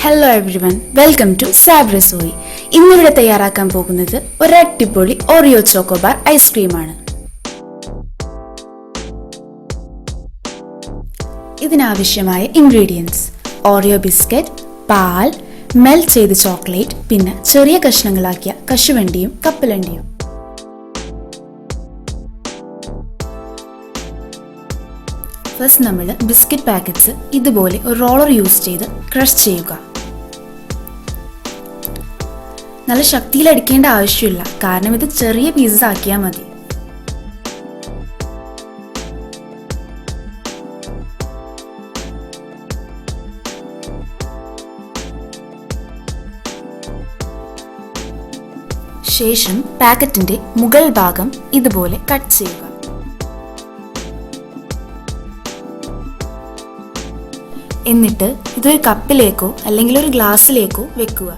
Hello everyone, welcome to SAB RASOI. ഇന്നിവിടെ തയ്യാറാക്കാൻ പോകുന്നത് ഒരു അടിപൊളി OREO CHOCOBAR ഐസ്ക്രീമാണ്. ഇതിനാവശ്യമായ ഇൻഗ്രീഡിയൻസ്: ഓറിയോ ബിസ്ക്കറ്റ്, പാൽ, മെൽറ്റ് ചെയ്ത ചോക്ലേറ്റ്, പിന്നെ ചെറിയ കഷ്ണങ്ങളാക്കിയ കശുവണ്ടിയും കപ്പലണ്ടിയും. ഫസ്റ്റ് നമ്മൾ ബിസ്ക്കറ്റ് പാക്കറ്റ്സ് ഇതുപോലെ ഒരു റോളർ യൂസ് ചെയ്ത് ക്രഷ് ചെയ്യുക. നല്ല ശക്തിയിൽ അടിക്കേണ്ട ആവശ്യമില്ല, കാരണം ഇത് ചെറിയ പീസസ് ആക്കിയാൽ മതി. ശേഷം പാക്കറ്റിന്റെ മുകൾ ഭാഗം ഇതുപോലെ കട്ട് ചെയ്യുക. എന്നിട്ട് ഇതൊരു കപ്പിലേക്കോ അല്ലെങ്കിൽ ഒരു ഗ്ലാസ്സിലേക്കോ വെക്കുക.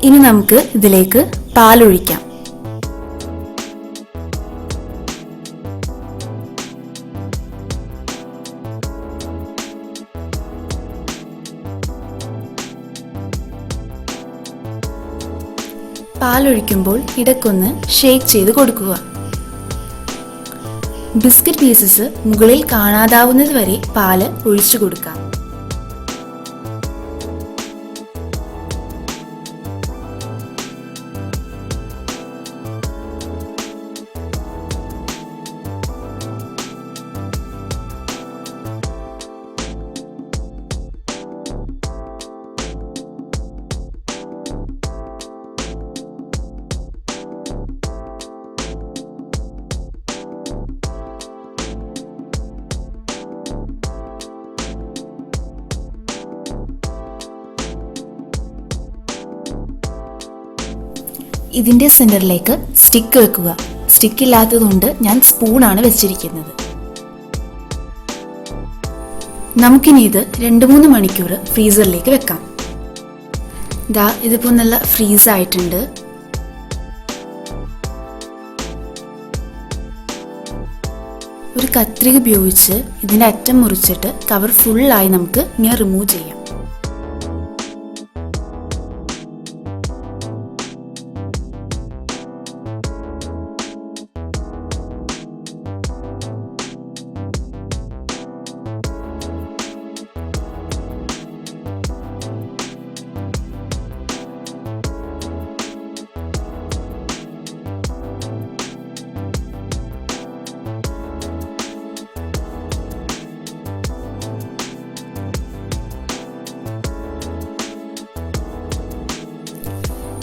ഇനി നമുക്ക് ഇതിലേക്ക് പാലൊഴിക്കാം. പാലൊഴിക്കുമ്പോൾ ഇടയ്ക്കൊന്ന് ഷേക്ക് ചെയ്ത് കൊടുക്കുക. ബിസ്ക്കറ്റ് പീസസ് മുകളിൽ കാണാതാവുന്നത് വരെ പാല് ഒഴിച്ചു കൊടുക്കാം. ഇതിന്റെ സെന്ററിലേക്ക് സ്റ്റിക്ക് വെക്കുക. സ്റ്റിക്ക് ഇല്ലാത്തതുകൊണ്ട് ഞാൻ സ്പൂണാണ് വെച്ചിരിക്കുന്നത്. നമുക്കിനി ഇത് 2-3 മണിക്കൂർ ഫ്രീസറിലേക്ക് വെക്കാം. ഇതിപ്പോ നല്ല ഫ്രീസ് ആയിട്ടുണ്ട്. ഒരു കത്രിക ഉപയോഗിച്ച് ഇതിന്റെ അറ്റം മുറിച്ചിട്ട് കവർ ഫുള്ളായി നമുക്ക് ഇങ്ങനെ റിമൂവ് ചെയ്യാം.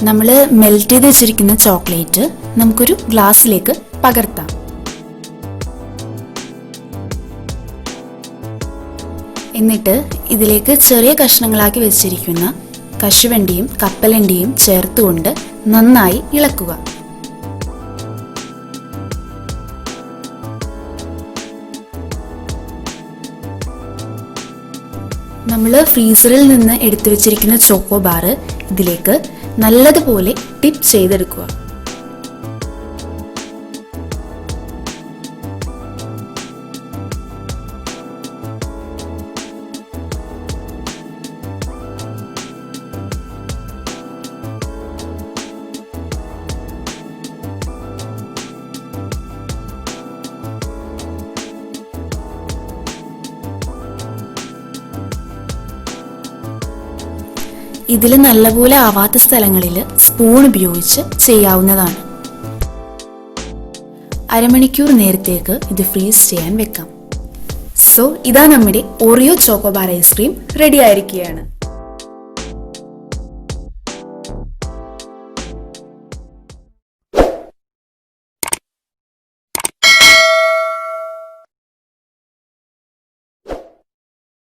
നമ്മൾ മെൽറ്റ് ചെയ്ത് വെച്ചിരിക്കുന്ന ചോക്ലേറ്റ് നമുക്കൊരു ഗ്ലാസ്സിലേക്ക് പകർത്താം. എന്നിട്ട് ഇതിലേക്ക് ചെറിയ കഷ്ണങ്ങളാക്കി വെച്ചിരിക്കുന്ന കശുവണ്ടിയും കപ്പലണ്ടിയും ചേർത്തുകൊണ്ട് നന്നായി ഇളക്കുക. നമ്മൾ ഫ്രീസറിൽ നിന്ന് എടുത്തു വെച്ചിരിക്കുന്ന ചോക്കോബാർ ഇതിലേക്ക് നല്ലതുപോലെ ടിപ്പ് ചെയ്തെടുക്കുക. ഇതിൽ നല്ലപോലെ ആവാത്ത സ്ഥലങ്ങളിൽ സ്പൂൺ ഉപയോഗിച്ച് ചെയ്യാവുന്നതാണ്. അരമണിക്കൂർ നേരത്തേക്ക് ഇത് ഫ്രീസ് ചെയ്യാൻ വെക്കാം. സോ ഇതാ നമ്മുടെ ഓറിയോ ചോക്കോബാർ ഐസ്ക്രീം റെഡി ആയിരിക്കുകയാണ്.